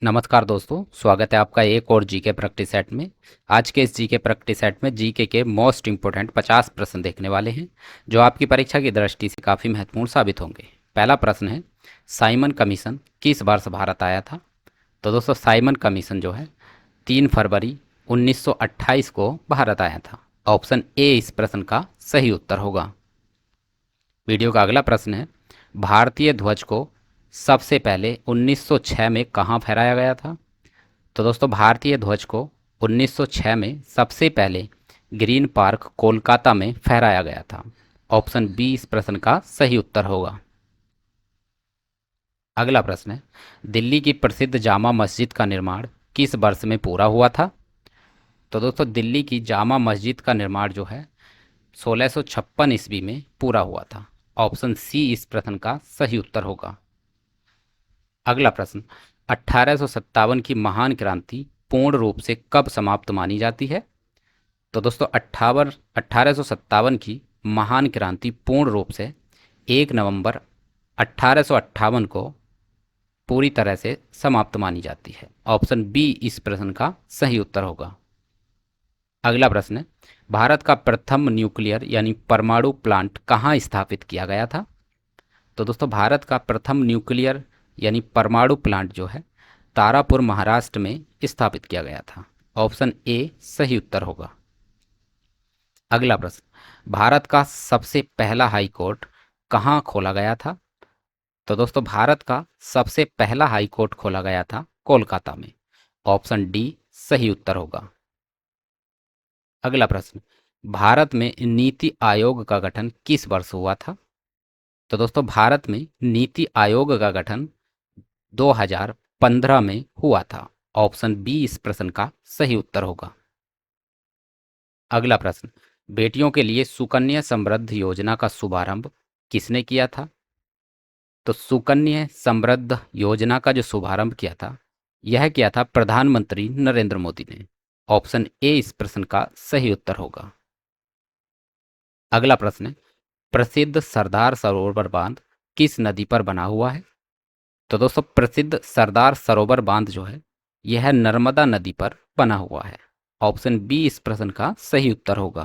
नमस्कार दोस्तों, स्वागत है आपका एक और जीके प्रैक्टिस सेट में। आज के इस जीके प्रैक्टिस सेट में जीके के मोस्ट इंपोर्टेंट 50 प्रश्न देखने वाले हैं जो आपकी परीक्षा की दृष्टि से काफ़ी महत्वपूर्ण साबित होंगे। पहला प्रश्न है, साइमन कमीशन किस वर्ष भारत आया था? तो दोस्तों, साइमन कमीशन जो है 3 फरवरी 1928 को भारत आया था। ऑप्शन ए इस प्रश्न का सही उत्तर होगा। वीडियो का अगला प्रश्न है, भारतीय ध्वज को सबसे पहले 1906 में कहाँ फहराया गया था? तो दोस्तों, भारतीय ध्वज को 1906 में सबसे पहले ग्रीन पार्क कोलकाता में फहराया गया था। ऑप्शन बी इस प्रश्न का सही उत्तर होगा। अगला प्रश्न है, दिल्ली की प्रसिद्ध जामा मस्जिद का निर्माण किस वर्ष में पूरा हुआ था? तो दोस्तों, दिल्ली की जामा मस्जिद का निर्माण जो है 1656 ईस्वी में पूरा हुआ था। ऑप्शन सी इस प्रश्न का सही उत्तर होगा। अगला प्रश्न, 1857 की महान क्रांति पूर्ण रूप से कब समाप्त मानी जाती है? तो दोस्तों, 1857 की महान क्रांति पूर्ण रूप से 1 नवंबर 1858 को पूरी तरह से समाप्त मानी जाती है। ऑप्शन बी इस प्रश्न का सही उत्तर होगा। अगला प्रश्न है, भारत का प्रथम न्यूक्लियर यानी परमाणु प्लांट कहाँ स्थापित किया गया था? तो दोस्तों, भारत का प्रथम न्यूक्लियर यानी परमाणु प्लांट जो है तारापुर महाराष्ट्र में स्थापित किया गया था। ऑप्शन ए सही उत्तर होगा। अगला प्रश्न, भारत का सबसे पहला हाई कोर्ट कहाँ खोला गया था? तो दोस्तों, भारत का सबसे पहला हाई कोर्ट खोला गया था कोलकाता में। ऑप्शन डी सही उत्तर होगा। अगला प्रश्न, भारत में नीति आयोग का गठन किस वर्ष हुआ था? तो दोस्तों, भारत में नीति आयोग का गठन 2015 में हुआ था। ऑप्शन बी इस प्रश्न का सही उत्तर होगा। अगला प्रश्न, बेटियों के लिए सुकन्या समृद्धि योजना का शुभारंभ किसने किया था? तो सुकन्या समृद्ध योजना का जो शुभारंभ किया था यह किया था प्रधानमंत्री नरेंद्र मोदी ने। ऑप्शन ए इस प्रश्न का सही उत्तर होगा। अगला प्रश्न है, प्रसिद्ध सरदार सरोवर बांध किस नदी पर बना हुआ है? तो दोस्तों, प्रसिद्ध सरदार सरोवर बांध जो है यह नर्मदा नदी पर बना हुआ है। ऑप्शन बी इस प्रश्न का सही उत्तर होगा।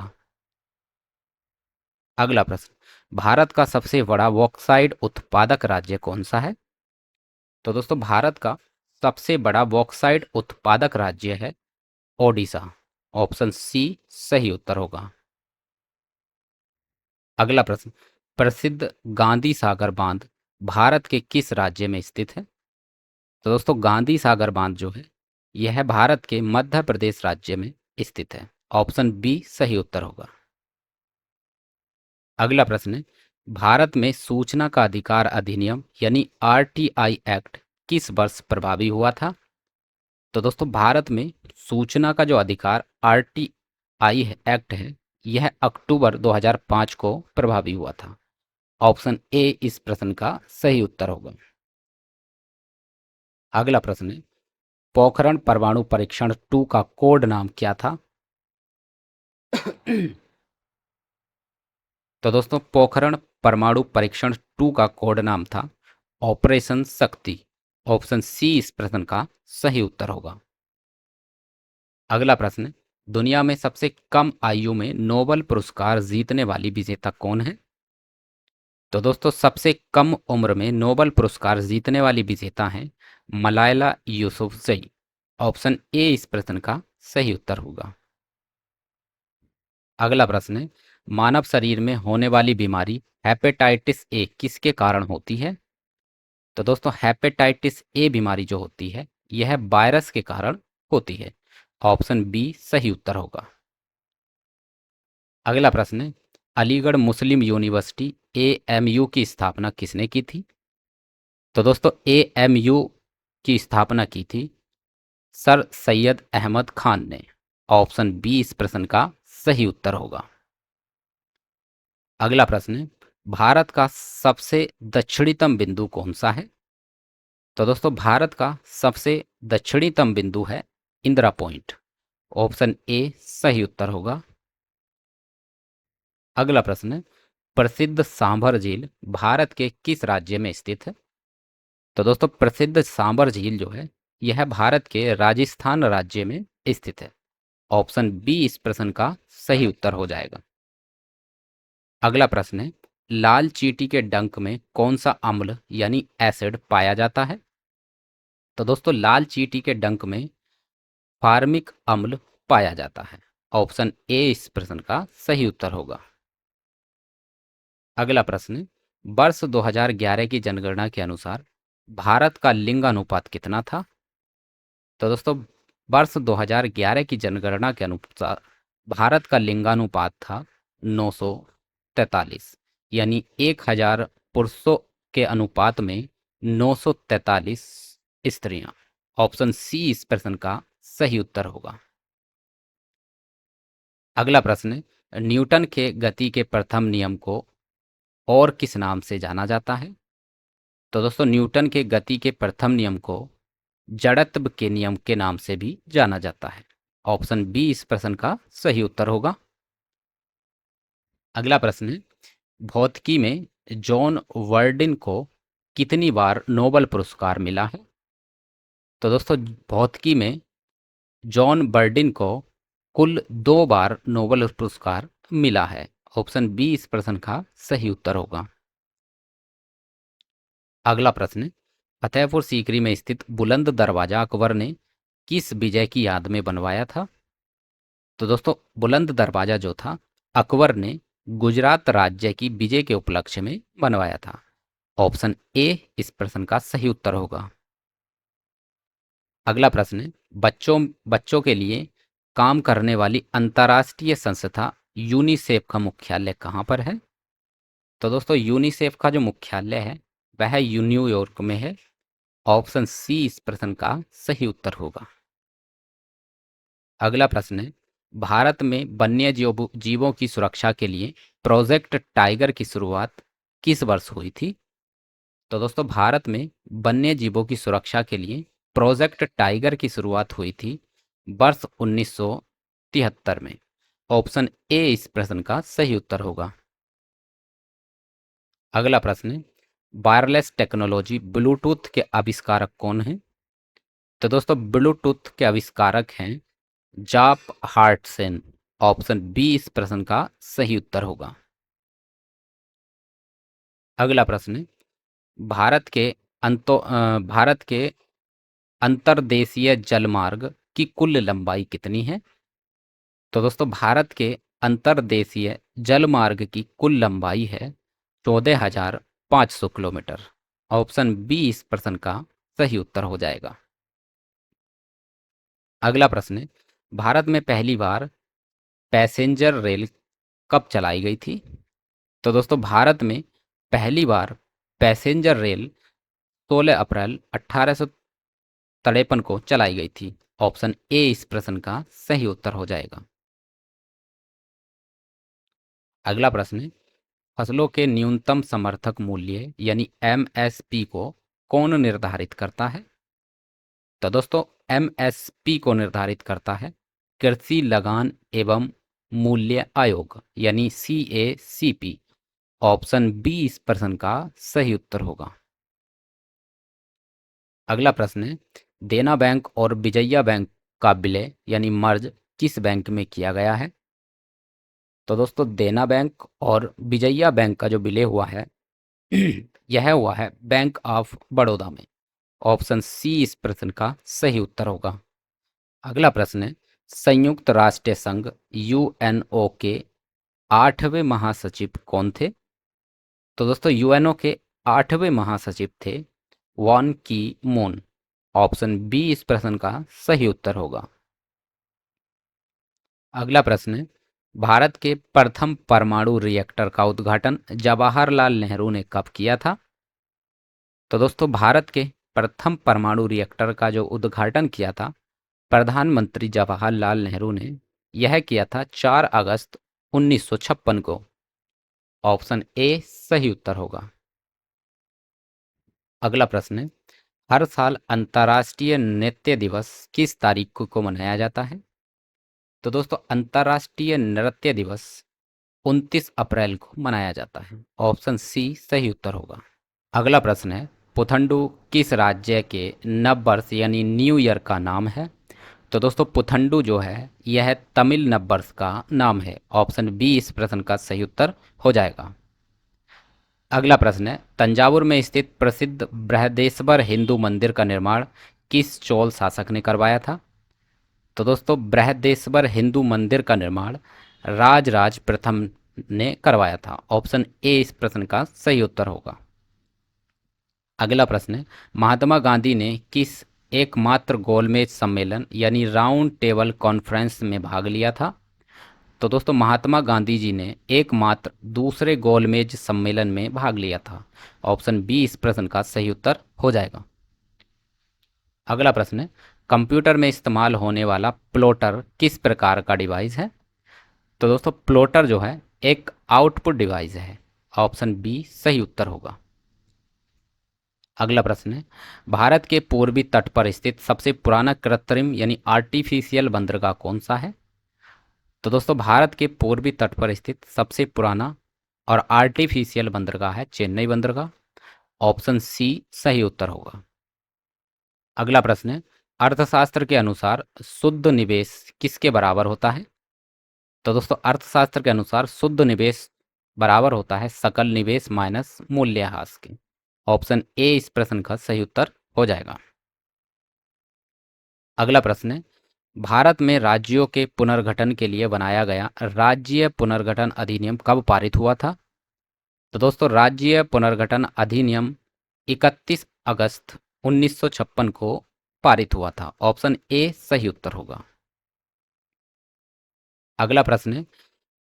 अगला प्रश्न, भारत का सबसे बड़ा बॉक्साइट उत्पादक राज्य कौन सा है? तो दोस्तों, भारत का सबसे बड़ा बॉक्साइट उत्पादक राज्य है ओडिशा। ऑप्शन सी सही उत्तर होगा। अगला प्रश्न, प्रसिद्ध गांधी सागर बांध भारत के किस राज्य में स्थित है? तो दोस्तों, गांधी सागर बांध जो है यह भारत के मध्य प्रदेश राज्य में स्थित है। ऑप्शन बी सही उत्तर होगा। अगला प्रश्न है, भारत में सूचना का अधिकार अधिनियम यानी आरटीआई एक्ट किस वर्ष प्रभावी हुआ था? तो दोस्तों, भारत में सूचना का जो अधिकार आरटीआई एक्ट है यह अक्टूबर 2005 को प्रभावी हुआ था। ऑप्शन ए इस प्रश्न का सही उत्तर होगा। अगला प्रश्न है, पोखरण परमाणु परीक्षण 2 का कोड नाम क्या था? तो दोस्तों, पोखरण परमाणु परीक्षण 2 का कोड नाम था ऑपरेशन शक्ति। ऑप्शन सी इस प्रश्न का सही उत्तर होगा। अगला प्रश्न है, दुनिया में सबसे कम आयु में नोबेल पुरस्कार जीतने वाली विजेता कौन है? तो दोस्तों, सबसे कम उम्र में नोबेल पुरस्कार जीतने वाली विजेता हैं मलाला यूसुफजई। ऑप्शन ए इस प्रश्न का सही उत्तर होगा। अगला प्रश्न है, मानव शरीर में होने वाली बीमारी हेपेटाइटिस ए किसके कारण होती है? तो दोस्तों, हेपेटाइटिस ए बीमारी जो होती है यह वायरस के कारण होती है। ऑप्शन बी सही उत्तर होगा। अगला प्रश्न है, अलीगढ़ मुस्लिम यूनिवर्सिटी एएमयू की स्थापना किसने की थी? तो दोस्तों, एएमयू की स्थापना की थी सर सैयद अहमद खान ने। ऑप्शन बी इस प्रश्न का सही उत्तर होगा। अगला प्रश्न है, भारत का सबसे दक्षिणतम बिंदु कौन सा है? तो दोस्तों, भारत का सबसे दक्षिणतम बिंदु है इंदिरा पॉइंट। ऑप्शन ए सही उत्तर होगा। अगला प्रश्न है, प्रसिद्ध सांभर झील भारत के किस राज्य में स्थित है? तो दोस्तों, प्रसिद्ध सांभर झील जो है यह भारत के राजस्थान राज्य में स्थित है। ऑप्शन बी इस प्रश्न का सही उत्तर हो जाएगा। अगला प्रश्न है, लाल चींटी के डंक में कौन सा अम्ल यानी एसिड पाया जाता है? तो दोस्तों लाल चींटी के डंक में फार्मिक अम्ल पाया जाता है। ऑप्शन ए इस प्रश्न का सही उत्तर होगा। अगला प्रश्न, वर्ष 2011 की जनगणना के अनुसार भारत का लिंग अनुपात कितना था? तो दोस्तों वर्ष 2011 की जनगणना के अनुसार भारत का लिंगानुपात था 943, यानी 1000 पुरुषों के अनुपात में 943 स्त्रियां। ऑप्शन सी इस प्रश्न का सही उत्तर होगा। अगला प्रश्न, न्यूटन के गति के प्रथम नियम को और किस नाम से जाना जाता है? तो दोस्तों न्यूटन के गति के प्रथम नियम को जड़त्व के नियम के नाम से भी जाना जाता है। ऑप्शन बी इस प्रश्न का सही उत्तर होगा। अगला प्रश्न है, भौतिकी में जॉन वर्डिन को कितनी बार नोबेल पुरस्कार मिला है? तो दोस्तों भौतिकी में जॉन बर्डिन को कुल 2 बार नोबेल पुरस्कार मिला है। ऑप्शन बी इस प्रश्न का सही उत्तर होगा। अगला प्रश्न, फतेहपुर सीकरी में स्थित बुलंद दरवाजा अकबर ने किस विजय की याद में बनवाया था? तो दोस्तों बुलंद दरवाजा जो था अकबर ने गुजरात राज्य की विजय के उपलक्ष्य में बनवाया था। ऑप्शन ए इस प्रश्न का सही उत्तर होगा। अगला प्रश्न, बच्चों बच्चों के लिए काम करने वाली अंतर्राष्ट्रीय संस्था यूनिसेफ का मुख्यालय कहाँ पर है? तो दोस्तों यूनिसेफ का जो मुख्यालय है वह न्यूयॉर्क में है। ऑप्शन सी इस प्रश्न का सही उत्तर होगा। अगला प्रश्न है, भारत में वन्य जीवों की सुरक्षा के लिए प्रोजेक्ट टाइगर की शुरुआत किस वर्ष हुई थी? तो दोस्तों भारत में वन्य जीवों की सुरक्षा के लिए प्रोजेक्ट टाइगर की शुरुआत हुई थी वर्ष 1973 में। ऑप्शन ए इस प्रश्न का सही उत्तर होगा। अगला प्रश्न, वायरलेस टेक्नोलॉजी ब्लूटूथ के आविष्कारक कौन हैं? तो दोस्तों ब्लूटूथ के आविष्कारक हैं जाप हार्टसेन। ऑप्शन बी इस प्रश्न का सही उत्तर होगा। अगला प्रश्न, भारत के भारत के अंतर्देशीय जलमार्ग की कुल लंबाई कितनी है? तो दोस्तों भारत के अंतर्देशीय जलमार्ग की कुल लंबाई है 14,500 किलोमीटर। ऑप्शन बी इस प्रश्न का सही उत्तर हो जाएगा। अगला प्रश्न, भारत में पहली बार पैसेंजर रेल कब चलाई गई थी? तो दोस्तों भारत में पहली बार पैसेंजर रेल 16 अप्रैल 1853 को चलाई गई थी। ऑप्शन ए इस प्रश्न का सही उत्तर हो जाएगा। अगला प्रश्न, फसलों के न्यूनतम समर्थक मूल्य यानी एमएसपी को कौन निर्धारित करता है? तो दोस्तों एमएसपी को निर्धारित करता है कृषि लगान एवं मूल्य आयोग यानी CACP। ऑप्शन बी इस प्रश्न का सही उत्तर होगा। अगला प्रश्न है, देना बैंक और विजया बैंक का विलय यानी मर्ज किस बैंक में किया गया है? तो दोस्तों देना बैंक और विजया बैंक का जो विलय हुआ है यह हुआ है बैंक ऑफ बड़ौदा में। ऑप्शन सी इस प्रश्न का सही उत्तर होगा। अगला प्रश्न है, संयुक्त राष्ट्र संघ UNO के 8वें महासचिव कौन थे? तो दोस्तों UNO के 8वें महासचिव थे वान की मून। ऑप्शन बी इस प्रश्न का सही उत्तर होगा। अगला प्रश्न है, भारत के प्रथम परमाणु रिएक्टर का उद्घाटन जवाहरलाल नेहरू ने कब किया था? तो दोस्तों भारत के प्रथम परमाणु रिएक्टर का जो उद्घाटन किया था प्रधानमंत्री जवाहरलाल नेहरू ने यह किया था 4 अगस्त 1956 को। ऑप्शन ए सही उत्तर होगा। अगला प्रश्न है, हर साल अंतर्राष्ट्रीय नृत्य दिवस किस तारीख को मनाया जाता है? तो दोस्तों अंतर्राष्ट्रीय नृत्य दिवस 29 अप्रैल को मनाया जाता है। ऑप्शन सी सही उत्तर होगा। अगला प्रश्न है, पुथंडू किस राज्य के नव वर्ष यानी न्यू ईयर का नाम है? तो दोस्तों पुथंडू जो है यह तमिल नव वर्ष का नाम है। ऑप्शन बी इस प्रश्न का सही उत्तर हो जाएगा। अगला प्रश्न है, तंजावुर में स्थित प्रसिद्ध बृहदेश्वर हिंदू मंदिर का निर्माण किस चोल शासक ने करवाया था? तो दोस्तों बृहदेश्वर हिंदू मंदिर का निर्माण राजराज प्रथम ने करवाया था। ऑप्शन ए इस प्रश्न का सही उत्तर होगा। अगला प्रश्न है, महात्मा गांधी ने किस एकमात्र गोलमेज सम्मेलन यानी राउंड टेबल कॉन्फ्रेंस में भाग लिया था? तो दोस्तों महात्मा गांधी जी ने एकमात्र दूसरे गोलमेज सम्मेलन में भाग लिया था। ऑप्शन बी इस प्रश्न का सही उत्तर हो जाएगा। अगला प्रश्न है, कंप्यूटर में इस्तेमाल होने वाला प्लॉटर किस प्रकार का डिवाइस है? तो दोस्तों प्लॉटर जो है एक आउटपुट डिवाइस है। ऑप्शन बी सही उत्तर होगा। अगला प्रश्न है, भारत के पूर्वी तट पर स्थित सबसे पुराना कृत्रिम यानी आर्टिफिशियल बंदरगाह कौन सा है? तो दोस्तों भारत के पूर्वी तट पर स्थित सबसे पुराना और आर्टिफिशियल बंदरगाह है चेन्नई बंदरगाह। ऑप्शन सी सही उत्तर होगा। अगला प्रश्न है, अर्थशास्त्र के अनुसार शुद्ध निवेश किसके बराबर होता है? तो दोस्तों अर्थशास्त्र के अनुसार शुद्ध निवेश बराबर होता है सकल निवेश माइनस मूल्यह्रास के। ऑप्शन ए इस प्रश्न का सही उत्तर हो जाएगा। अगला प्रश्न है, भारत में राज्यों के पुनर्गठन के लिए बनाया गया राज्य पुनर्गठन अधिनियम कब पारित हुआ था? तो दोस्तों राज्य पुनर्गठन अधिनियम 31 अगस्त 1956 को पारित हुआ था। ऑप्शन ए सही उत्तर होगा। अगला प्रश्न है,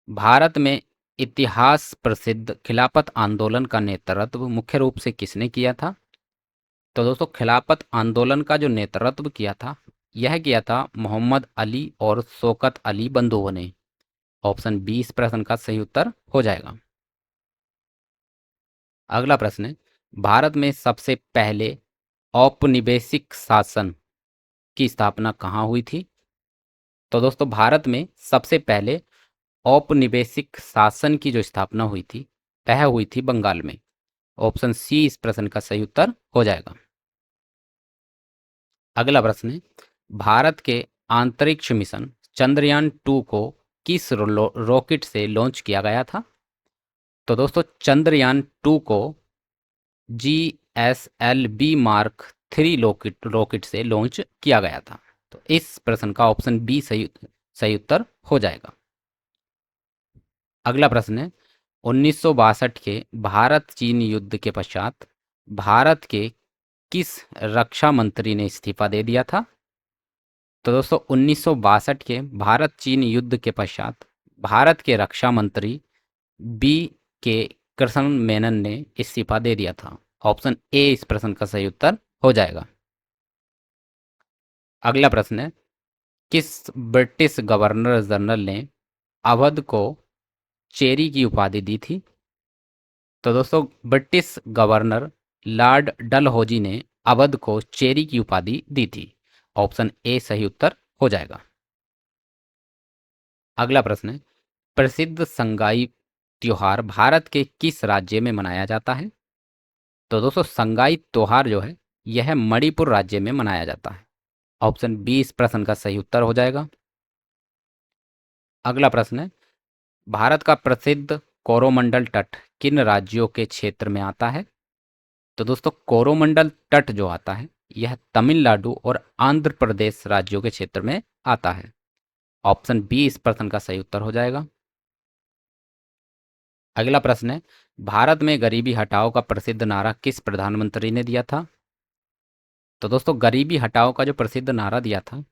भारत में इतिहास प्रसिद्ध खिलाफत आंदोलन का नेतृत्व मुख्य रूप से किसने किया था? तो दोस्तों खिलाफत आंदोलन का जो नेतृत्व किया था यह किया था मोहम्मद अली और शौकत अली बंधुओं ने। ऑप्शन बी इस प्रश्न का सही उत्तर हो जाएगा। अगला प्रश्न है, भारत में सबसे पहले औपनिवेशिक शासन की स्थापना कहाँ हुई थी? तो दोस्तों भारत में सबसे पहले औपनिवेशिक शासन की जो स्थापना हुई थी वह हुई थी बंगाल में। ऑप्शन सी इस प्रश्न का सही उत्तर हो जाएगा। अगला प्रश्न है, भारत के अंतरिक्ष मिशन चंद्रयान 2 को किस रॉकेट से लॉन्च किया गया था? तो दोस्तों चंद्रयान 2 को GSLV मार्क 3 रॉकेट से लॉन्च किया गया था। तो इस प्रश्न का ऑप्शन बी सही उत्तर हो जाएगा। अगला प्रश्न है, 1962 के भारत चीन युद्ध के पश्चात भारत के किस रक्षा मंत्री ने इस्तीफा दे दिया था? तो दोस्तों 1962 के भारत चीन युद्ध के पश्चात भारत के रक्षा मंत्री बी के कृष्ण मेनन ने इस्तीफा दे दिया था। ऑप्शन ए इस प्रश्न का सही उत्तर हो जाएगा। अगला प्रश्न है, किस ब्रिटिश गवर्नर जनरल ने अवध को चेरी की उपाधि दी थी? तो दोस्तों ब्रिटिश गवर्नर लॉर्ड डलहौजी ने अवध को चेरी की उपाधि दी थी। ऑप्शन ए सही उत्तर हो जाएगा। अगला प्रश्न है, प्रसिद्ध संगाई त्योहार भारत के किस राज्य में मनाया जाता है? तो दोस्तों संगाई त्योहार जो है यह मणिपुर राज्य में मनाया जाता है। ऑप्शन बी इस प्रश्न का सही उत्तर हो जाएगा। अगला प्रश्न है, भारत का प्रसिद्ध कोरोमंडल तट किन राज्यों के क्षेत्र में आता है? तो दोस्तों कोरोमंडल तट जो आता है यह तमिलनाडु और आंध्र प्रदेश राज्यों के क्षेत्र में आता है। ऑप्शन बी इस प्रश्न का सही उत्तर हो जाएगा। अगला प्रश्न है, भारत में गरीबी हटाओ का प्रसिद्ध नारा किस प्रधानमंत्री ने दिया था? तो दोस्तों गरीबी हटाओ का जो प्रसिद्ध नारा दिया था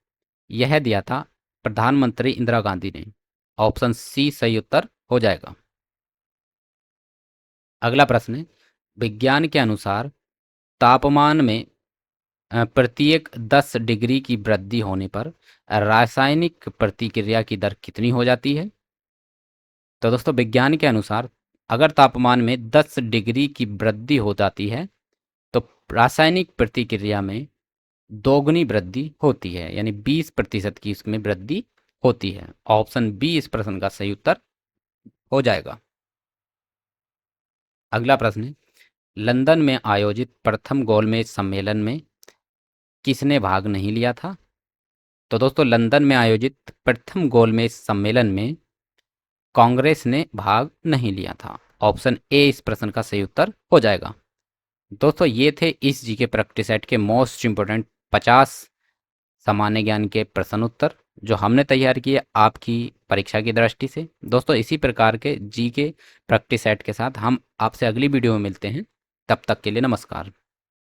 यह दिया था प्रधानमंत्री इंदिरा गांधी ने। ऑप्शन सी सही उत्तर हो जाएगा। अगला प्रश्न है, विज्ञान के अनुसार तापमान में प्रत्येक 10 डिग्री की वृद्धि होने पर रासायनिक प्रतिक्रिया की दर कितनी हो जाती है? तो दोस्तों विज्ञान के अनुसार अगर तापमान में 10 डिग्री की वृद्धि हो जाती है तो रासायनिक प्रतिक्रिया में दोगुनी वृद्धि होती है यानी 20% की इसमें वृद्धि होती है। ऑप्शन बी इस प्रश्न का सही उत्तर हो जाएगा। अगला प्रश्न है, लंदन में आयोजित प्रथम गोलमेज सम्मेलन में किसने भाग नहीं लिया था? तो दोस्तों लंदन में आयोजित प्रथम गोलमेज सम्मेलन में कांग्रेस ने भाग नहीं लिया था। ऑप्शन ए इस प्रश्न का सही उत्तर हो जाएगा। दोस्तों ये थे इस जी के प्रैक्टिस सेट के मोस्ट इंपोर्टेंट 50 सामान्य ज्ञान के प्रश्न उत्तर जो हमने तैयार किए आपकी परीक्षा की दृष्टि से। दोस्तों इसी प्रकार के जी के प्रैक्टिस सेट के साथ हम आपसे अगली वीडियो में मिलते हैं। तब तक के लिए नमस्कार।